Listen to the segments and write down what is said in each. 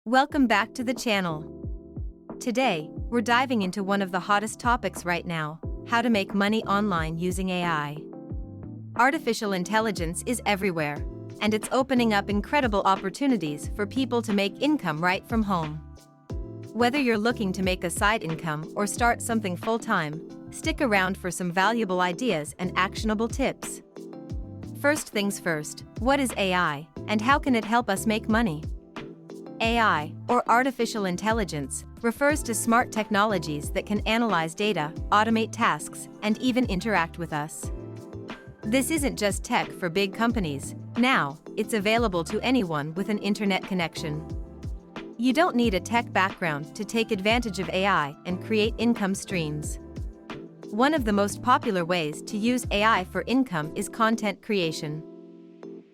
Welcome back to the channel. Today, we're diving into one of the hottest topics right now: how to make money online using AI. Artificial intelligence is everywhere, and it's opening up incredible opportunities for people to make income right from home. Whether you're looking to make a side income or start something full-time, stick around for some valuable ideas and actionable tips. First things first, what is AI, and how can it help us make money? AI, or artificial intelligence, refers to smart technologies that can analyze data, automate tasks, and even interact with us. This isn't just tech for big companies. Now, it's available to anyone with an internet connection. You don't need a tech background to take advantage of AI and create income streams. One of the most popular ways to use AI for income is content creation.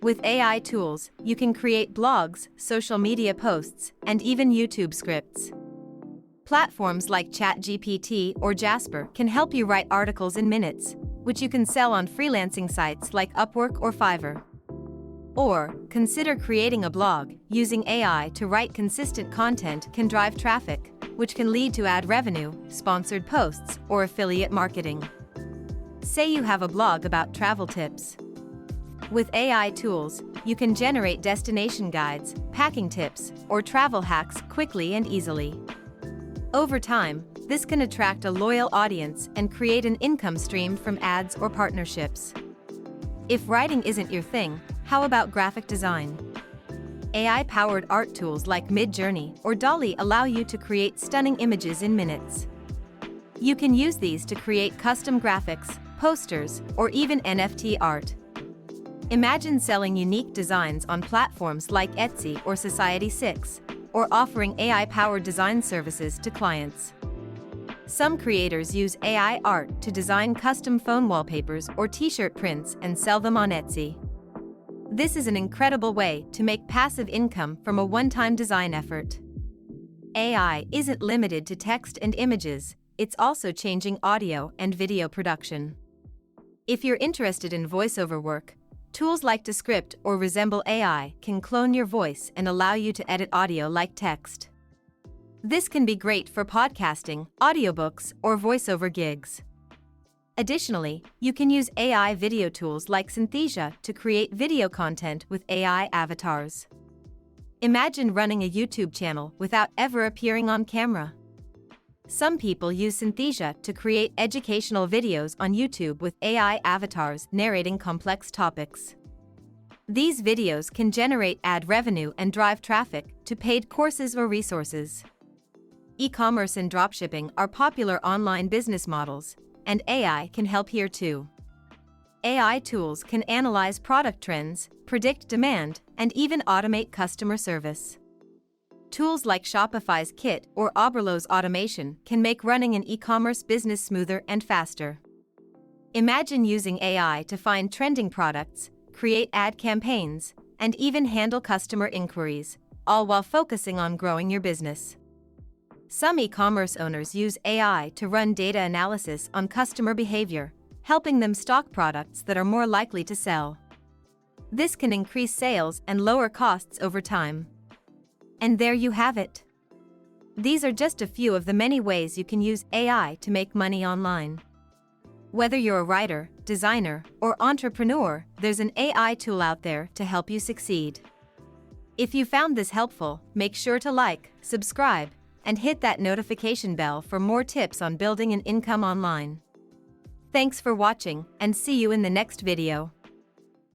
With AI tools, you can create blogs, social media posts, and even YouTube scripts. Platforms like ChatGPT or Jasper can help you write articles in minutes, which you can sell on freelancing sites like Upwork or Fiverr. Or, consider creating a blog. Using AI to write consistent content can drive traffic, which can lead to ad revenue, sponsored posts, or affiliate marketing. Say you have a blog about travel tips. With AI tools, you can generate destination guides, packing tips, or travel hacks quickly and easily. Over time, this can attract a loyal audience and create an income stream from ads or partnerships. If writing isn't your thing, how about graphic design? AI-powered art tools like Midjourney or DALL-E allow you to create stunning images in minutes. You can use these to create custom graphics, posters, or even NFT art. Imagine selling unique designs on platforms like Etsy or Society6, or offering AI-powered design services to clients. Some creators use AI art to design custom phone wallpapers or t-shirt prints and sell them on Etsy. This is an incredible way to make passive income from a one-time design effort. AI isn't limited to text and images, it's also changing audio and video production. If you're interested in voiceover work, tools like Descript or Resemble AI can clone your voice and allow you to edit audio like text. This can be great for podcasting, audiobooks, or voiceover gigs. Additionally, you can use AI video tools like Synthesia to create video content with AI avatars. Imagine running a YouTube channel without ever appearing on camera. Some people use Synthesia to create educational videos on YouTube with AI avatars narrating complex topics. These videos can generate ad revenue and drive traffic to paid courses or resources. E-commerce and dropshipping are popular online business models, and AI can help here too. AI tools can analyze product trends, predict demand, and even automate customer service. Tools like Shopify's Kit or Oberlo's automation can make running an e-commerce business smoother and faster. Imagine using AI to find trending products, create ad campaigns, and even handle customer inquiries, all while focusing on growing your business. Some e-commerce owners use AI to run data analysis on customer behavior, helping them stock products that are more likely to sell. This can increase sales and lower costs over time. And there you have it. These are just a few of the many ways you can use AI to make money online. Whether you're a writer, designer, or entrepreneur, there's an AI tool out there to help you succeed. If you found this helpful, make sure to like, subscribe, and hit that notification bell for more tips on building an income online. Thanks for watching, and see you in the next video.